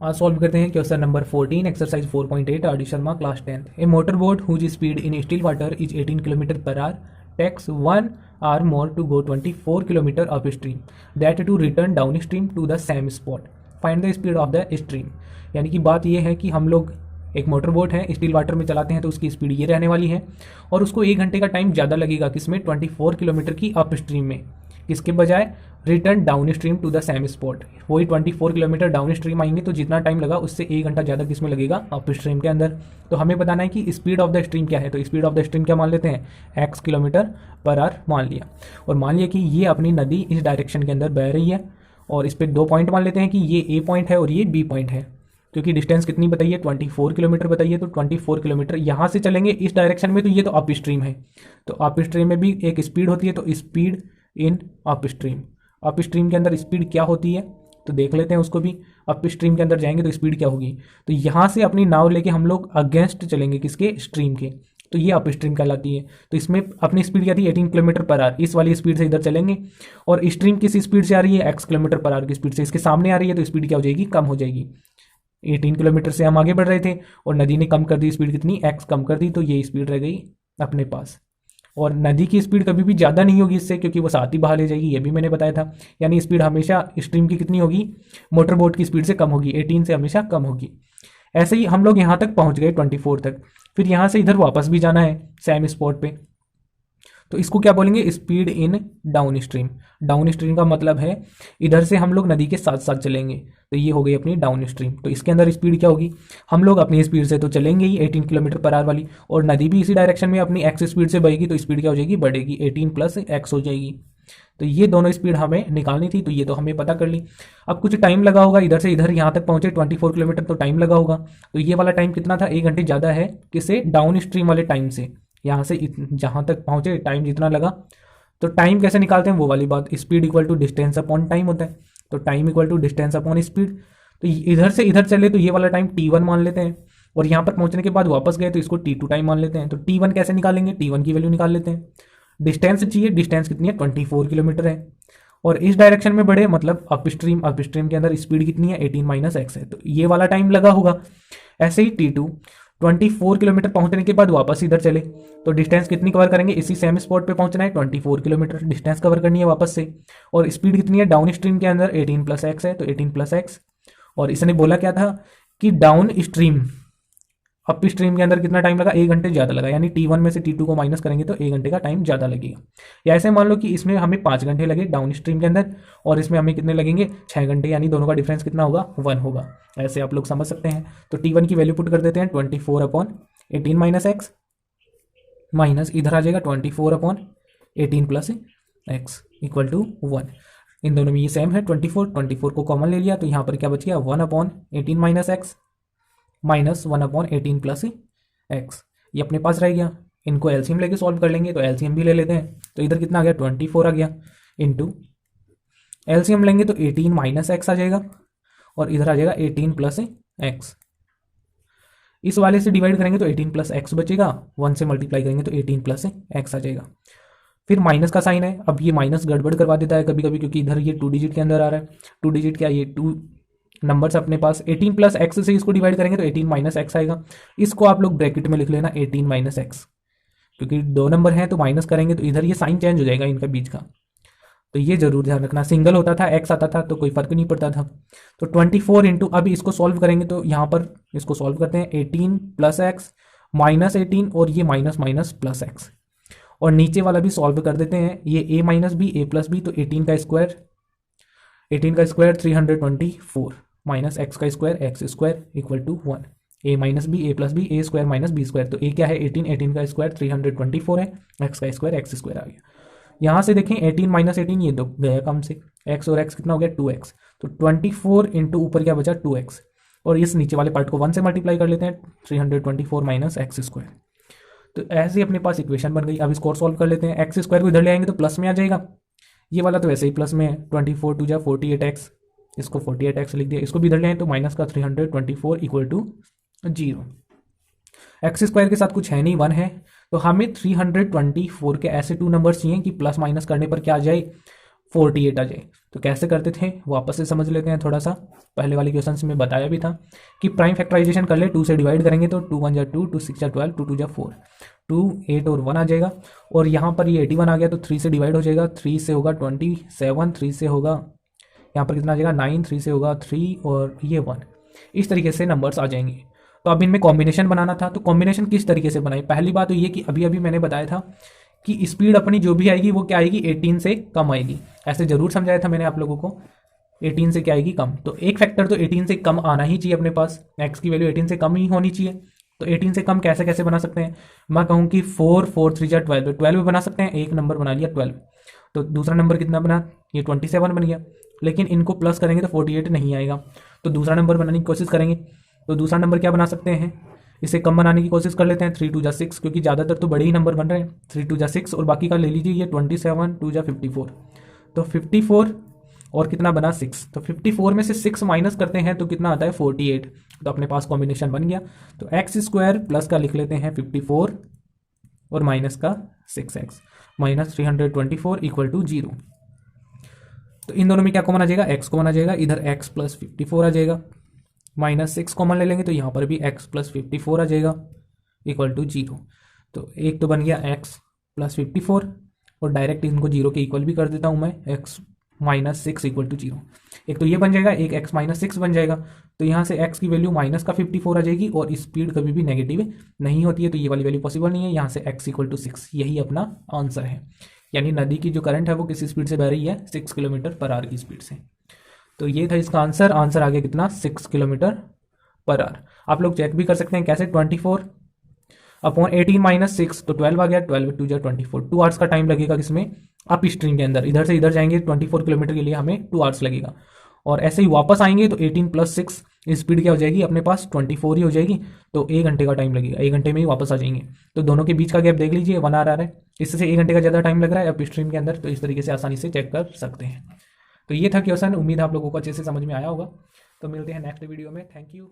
आज सॉल्व करते हैं question number 14 exercise 4.8 R D Sharma class 10th। A motor boat whose speed in still water is 18 kilometre per hour takes 1 hour more to go 24 kilometre upstream that to return downstream to the same spot find the speed of the stream. यानी कि बात यह है कि हम लोग एक motor boat है स्टील वाटर में चलाते हैं तो उसकी स्पीड ये रहने वाली है और उसको 1 घंटे का टाइम ज़्यादा लगेगा किसमें 24 किलोमीटर की अप स्ट्रीम में, किसके बजाय return downstream to the same spot. वही 24 किलोमीटर डाउन स्ट्रीम आएंगे तो जितना टाइम लगा उससे 1 घंटा ज़्यादा किसमें लगेगा, अप स्ट्रीम के अंदर। तो हमें बताना है कि स्पीड ऑफ द स्ट्रीम क्या है। तो स्पीड ऑफ द स्ट्रीम क्या मान लेते हैं, x किलोमीटर पर आवर मान लिया। और मान लिया कि ये अपनी नदी इस डायरेक्शन के अंदर बह रही है और इस पर 2 पॉइंट मान लेते हैं कि ये ए पॉइंट है और ये बी पॉइंट है। क्योंकि डिस्टेंस कितनी बताइए, 24 किलोमीटर बताइए, तो 24 किलोमीटर यहाँ से चलेंगे इस डायरेक्शन में तो ये तो अप स्ट्रीम है। तो अप स्ट्रीम में भी एक स्पीड होती है, तो speed in up stream. Up stream के अंदर स्पीड क्या होती है तो देख लेते हैं उसको भी। अप स्ट्रीम के अंदर जाएंगे तो स्पीड क्या होगी, तो यहाँ से अपनी नाव लेके हम लोग अगेंस्ट चलेंगे किसके, स्ट्रीम के, तो ये अप स्ट्रीम कहलाती है। तो इसमें अपनी स्पीड क्या थी, 18 किलोमीटर पर आवर, इस वाली स्पीड से इधर चलेंगे और स्ट्रीम किस स्पीड से आ रही है, x किलोमीटर पर आवर की स्पीड से इसके सामने आ रही है, तो स्पीड क्या हो जाएगी, कम हो जाएगी। 18 किलोमीटर से हम आगे बढ़ रहे थे और नदी ने कम कर दी स्पीड, कितनी, x कम कर दी, तो ये स्पीड रह गई अपने पास। और नदी की स्पीड कभी भी ज़्यादा नहीं होगी इससे, क्योंकि वो साथ ही बहा ले जाएगी, ये भी मैंने बताया था। यानी स्पीड हमेशा स्ट्रीम की कितनी होगी, मोटर बोट की स्पीड से कम होगी, 18 से हमेशा कम होगी। ऐसे ही हम लोग यहाँ तक पहुँच गए 24 तक। फिर यहाँ से इधर वापस भी जाना है सेम स्पॉट पे, तो इसको क्या बोलेंगे, speed in down stream. Down stream का मतलब है इधर से हम लोग नदी के साथ साथ चलेंगे, तो ये हो गई अपनी डाउन स्ट्रीम। तो इसके अंदर स्पीड क्या होगी, हम लोग अपनी स्पीड से तो चलेंगे ही 18 किलोमीटर पर आवर वाली, और नदी भी इसी डायरेक्शन में अपनी एक्स स्पीड से बहेगी, तो स्पीड क्या हो जाएगी, बढ़ेगी, 18 प्लस एक्स हो जाएगी। तो ये दोनों स्पीड हमें निकालनी थी, तो ये तो हमें पता कर ली। अब कुछ टाइम लगा होगा, इधर से इधर यहाँ तक पहुंचे 24 किलोमीटर, तो टाइम लगा होगा। तो ये वाला टाइम कितना था, 1 घंटे ज़्यादा है किससे, डाउन स्ट्रीम वाले टाइम से। यहाँ से जहाँ तक पहुँचे टाइम जितना लगा, तो टाइम कैसे निकालते हैं वो वाली बात, speed equal to distance upon time होता है। तो time equal to distance upon speed. तो इधर से इधर चले तो ये वाला टाइम t1 मान लेते हैं, और यहाँ पर पहुँचने के बाद वापस गए तो इसको t2 टाइम मान लेते हैं। तो t1 कैसे निकालेंगे, t1 की वैल्यू निकाल लेते हैं। डिस्टेंस चाहिए, डिस्टेंस कितनी है, 24 किलोमीटर है, और इस डायरेक्शन में बढ़े मतलब अप स्ट्रीम के अंदर स्पीड कितनी है, 18 माइनस एक्स है, तो ये वाला टाइम लगा होगा। ऐसे ही t2 24 किलोमीटर पहुंचने के बाद वापस इधर चले तो डिस्टेंस कितनी कवर करेंगे, इसी सेम स्पॉट पे पहुंचना है, 24 किलोमीटर डिस्टेंस कवर करनी है वापस से। और स्पीड कितनी है डाउन स्ट्रीम के अंदर, 18 प्लस एक्स है, तो 18 प्लस एक्स। और इसने बोला क्या था कि डाउन स्ट्रीम, अप स्ट्रीम के अंदर कितना टाइम लगा, 1 घंटे ज़्यादा लगा, यानी t1 में से t2 को माइनस करेंगे तो 1 घंटे का टाइम ज़्यादा लगेगा। या ऐसे मान लो कि इसमें हमें 5 घंटे लगे डाउन स्ट्रीम के अंदर, और इसमें हमें कितने लगेंगे, 6 घंटे, यानी दोनों का डिफरेंस कितना होगा, 1 होगा। ऐसे आप लोग समझ सकते हैं। तो t1 की वैल्यू पुट कर देते हैं 24 अपॉन 18 माइनस एक्स, माइनस इधर आ जाएगा 24 upon 18 plus x equal to 1। इन दोनों में ये सेम है, 24 को कॉमन ले लिया, तो यहाँ पर क्या बच गया, 1 upon 18 minus x minus 1 upon 18 plus x, ये अपने पास रह गया। इनको एलसीएम लेके सॉल्व कर लेंगे, तो एलसीएम भी ले लेते हैं। तो इधर कितना आ गया, 24 आ गया, इंटू एलसीएम लेंगे तो 18 माइनस एक्स आ जाएगा, और इधर आ जाएगा 18 प्लस एक्स। इस वाले से डिवाइड करेंगे तो 18 प्लस एक्स बचेगा, 1 से मल्टीप्लाई करेंगे तो 18 प्लस एक्स आ जाएगा। फिर माइनस का साइन है, अब ये माइनस गड़बड़ करवा देता है कभी कभी, क्योंकि इधर ये 2 डिजिट के अंदर आ रहा है। 2 डिजिट क्या, ये 2 नंबर्स अपने पास, 18 प्लस एक्स से इसको डिवाइड करेंगे तो 18 माइनस एक्स आएगा। इसको आप लोग ब्रैकेट में लिख लेना 18 माइनस एक्स, क्योंकि 2 नंबर हैं तो माइनस करेंगे तो इधर ये साइन चेंज हो जाएगा इनका बीच का। तो ये जरूर ध्यान रखना, सिंगल होता था एक्स आता था तो कोई फर्क नहीं पड़ता था। तो 24 इंटू, अभी इसको सॉल्व करेंगे तो यहाँ पर इसको सॉल्व करते हैं, 18 प्लस एक्स माइनस 18, और ये माइनस माइनस प्लस एक्स, और नीचे वाला भी सॉल्व कर देते हैं, ये a minus b a plus b, तो 18 का स्क्वायर 324 माइनस एक्स का square x square equal to 1। a minus b a plus b, a square minus b square, तो a क्या है 18 का स्क्वायर 324 है, एक्स का स्क्वायर एक्स स्क्वायर आ गया। यहाँ से देखें 18 माइनस 18 ये दो गया कम से, x और x कितना हो गया 2x, तो 24 इंटू ऊपर क्या बचा 2x, और इस नीचे वाले पार्ट को 1 से मल्टीप्लाई कर लेते हैं, 324 माइनस एक्स स्क्वायर। तो ऐसे ही अपने पास इक्वेशन बन गई। अब इसको और सॉल्व कर लेते हैं, एक्स स्क्वायर को इधर ले आएंगे तो प्लस में आ जाएगा, ये वाला तो वैसे ही प्लस में है, 24 टू जा 48x, इसको 48x लिख दिया, इसको भी इधर ले आए तो माइनस का 324 इक्वल टू 0। एक्स स्क्वायर के साथ कुछ है नहीं, 1 है, तो हमें 324 के ऐसे 2 नंबर चाहिए कि प्लस माइनस करने पर क्या आ जाए, 48 आ जाए। तो कैसे करते थे वापस से समझ लेते हैं थोड़ा सा। पहले वाले क्वेश्चन में बताया भी था कि प्राइम फैक्टराइजेशन कर ले, 2 से डिवाइड करेंगे तो 2 1 जा 2, 2 6 जा 12, 2 2 जा 4, 2 8 और 1 आ जाएगा। और यहाँ पर ये 81 आ गया तो 3 से डिवाइड हो जाएगा, 3 से होगा 27, 3 से होगा यहाँ पर कितना आ जाएगा 9, 3 से होगा 3 और ये 1। इस तरीके से नंबर्स आ जाएंगे। तो अब इनमें कॉम्बिनेशन बनाना था, तो कॉम्बिनेशन किस तरीके से बनाई। पहली बात तो ये कि अभी अभी मैंने बताया था कि स्पीड अपनी जो भी आएगी वो क्या आएगी 18 से कम आएगी। ऐसे जरूर समझाया था मैंने आप लोगों को, 18 से क्या आएगी कम। तो एक फैक्टर तो 18 से कम आना ही चाहिए अपने पास, एक्स की वैल्यू 18 से कम ही होनी चाहिए। तो 18 से कम कैसे कैसे बना सकते हैं, मैं कहूँ कि 4 4 3 जा 12, 12 बना सकते हैं। एक नंबर बना लिया 12, तो दूसरा नंबर कितना बना, ये 27 बन गया। लेकिन इनको प्लस करेंगे तो 48 नहीं आएगा। तो दूसरा नंबर बनाने की कोशिश करेंगे, तो दूसरा नंबर क्या बना सकते हैं, इसे कम बनाने की कोशिश कर लेते हैं। 3 2 जा 6, क्योंकि ज़्यादातर तो बड़े ही नंबर बन रहे हैं। 3 2 जा 6 और बाकी का ले लीजिए, ये 27 2 जा 54, तो 54 और कितना बना 6। तो 54 में से 6 माइनस करते हैं तो कितना आता है 48। तो अपने पास कॉम्बिनेशन बन गया। तो एक्स स्क्वायर प्लस का लिख लेते हैं 54 और माइनस का 6x माइनस 324 इक्वल टू 0। तो इन दोनों में क्या कॉमन आ जाएगा, x कॉमन आ जाएगा, इधर x प्लस 54 आ जाएगा, माइनस 6 कॉमन ले लेंगे तो यहाँ पर भी x प्लस 54 आ जाएगा इक्वल टू 0। तो एक तो बन गया x प्लस 54 और डायरेक्ट इनको 0 के इक्वल भी कर देता हूँ मैं, x माइनस 6 इक्वल टू 0। एक तो ये बन जाएगा, एक x माइनस 6 बन जाएगा। तो यहाँ से x की वैल्यू माइनस का 54 आ जाएगी और स्पीड कभी भी नेगेटिव नहीं होती है, तो ये वाली वैल्यू पॉसिबल नहीं है। यहाँ से x इक्वल टू 6, यही अपना आंसर है। यानी नदी की जो करंट है वो किस स्पीड से बह रही है, 6 किलोमीटर पर आवर की स्पीड से। तो ये था इसका आंसर। आंसर आ गया कितना, 6 किलोमीटर पर आवर। आप लोग चेक भी कर सकते हैं कैसे, 24 अपॉन 18 माइनस 6, तो 12 आ गया, 12 2 जा 24। 2 आवर्स का टाइम लगेगा किसमें, अप स्ट्रीम के अंदर। इधर से इधर जाएंगे 24 किलोमीटर के लिए हमें 2 आवर्स लगेगा। और ऐसे ही वापस आएंगे तो 18 प्लस 6 स्पीड क्या हो जाएगी अपने पास 24 ही हो जाएगी। तो 1 घंटे का टाइम लगेगा, 1 घंटे में ही वापस आ जाएंगे। तो दोनों के बीच का गैप देख लीजिए, 1 आवर आ रहा है, इससे 1 घंटे का ज़्यादा टाइम लग रहा है अप स्ट्रीम के अंदर। तो इस तरीके से आसानी से चेक कर सकते हैं। तो ये था क्वेश्चन, उम्मीद आप लोगों को अच्छे से समझ में आया होगा। तो मिलते हैं नेक्स्ट वीडियो में। Thank you.